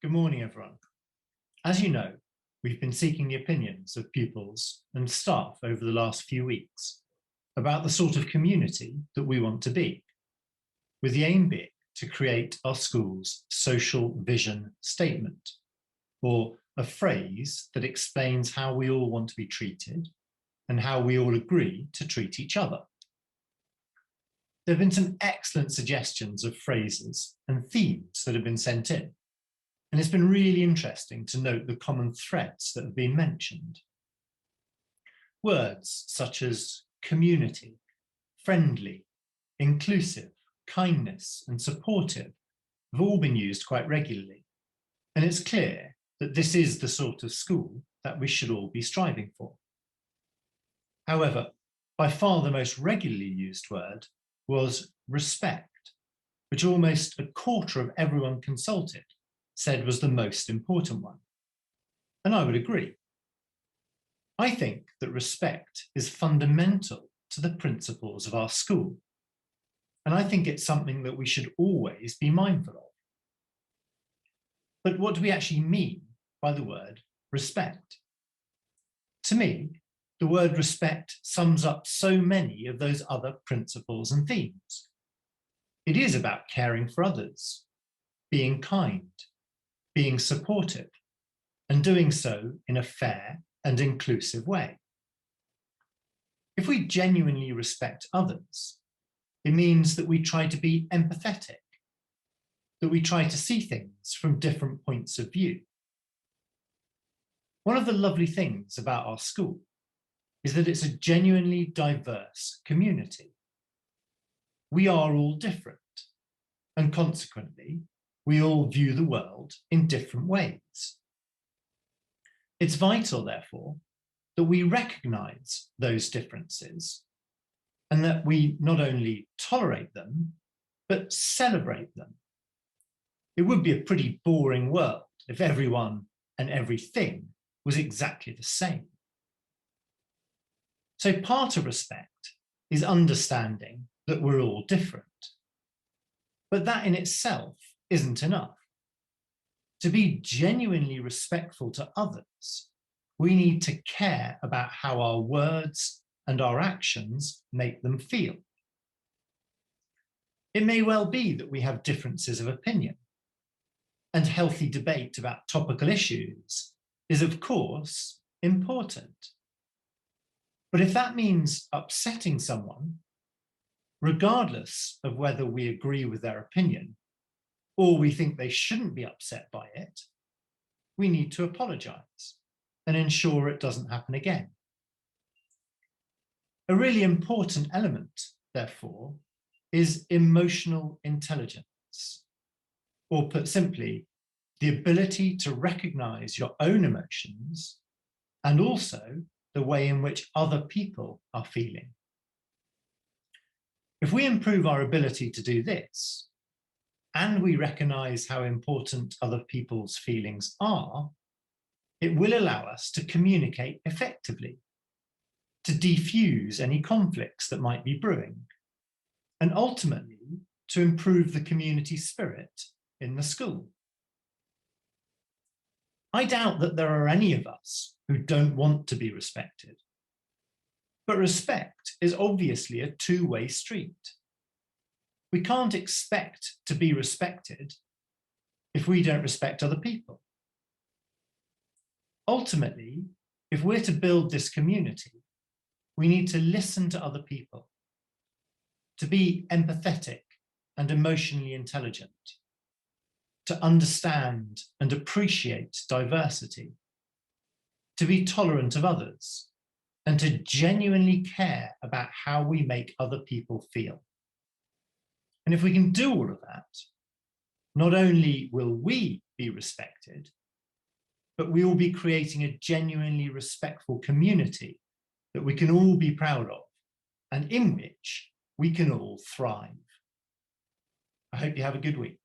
Good morning, everyone. As you know, we've been seeking the opinions of pupils and staff over the last few weeks about the sort of community that we want to be, with the aim being to create our school's social vision statement, or a phrase that explains how we all want to be treated and how we all agree to treat each other. There have been some excellent suggestions of phrases and themes that have been sent in, and it's been really interesting to note the common threads that have been mentioned. Words such as community, friendly, inclusive, kindness, and supportive have all been used quite regularly, and it's clear that this is the sort of school that we should all be striving for. However, by far the most regularly used word was respect, which almost a quarter of everyone consulted said was the most important one. And I would agree. I think that respect is fundamental to the principles of our school. And I think it's something that we should always be mindful of. But what do we actually mean by the word respect? To me, the word respect sums up so many of those other principles and themes. It is about caring for others, being kind, being supportive, and doing so in a fair and inclusive way. If we genuinely respect others, it means that we try to be empathetic, that we try to see things from different points of view. One of the lovely things about our school is that it's a genuinely diverse community. We are all different, and consequently, we all view the world in different ways. It's vital, therefore, that we recognise those differences and that we not only tolerate them, but celebrate them. It would be a pretty boring world if everyone and everything was exactly the same. So part of respect is understanding that we're all different. But that in itself isn't enough. To be genuinely respectful to others, we need to care about how our words and our actions make them feel. It may well be that we have differences of opinion, and healthy debate about topical issues is, of course, important. But if that means upsetting someone, regardless of whether we agree with their opinion or we think they shouldn't be upset by it, we need to apologise and ensure it doesn't happen again. A really important element, therefore, is emotional intelligence, or put simply, the ability to recognise your own emotions and also the way in which other people are feeling. If we improve our ability to do this, and we recognise how important other people's feelings are, it will allow us to communicate effectively, to defuse any conflicts that might be brewing, and ultimately to improve the community spirit in the school. I doubt that there are any of us who don't want to be respected. But respect is obviously a two-way street. We can't expect to be respected if we don't respect other people. Ultimately, if we're to build this community, we need to listen to other people, to be empathetic and emotionally intelligent, to understand and appreciate diversity, to be tolerant of others, and to genuinely care about how we make other people feel. And if we can do all of that, not only will we be respected, but we will be creating a genuinely respectful community that we can all be proud of and in which we can all thrive. I hope you have a good week.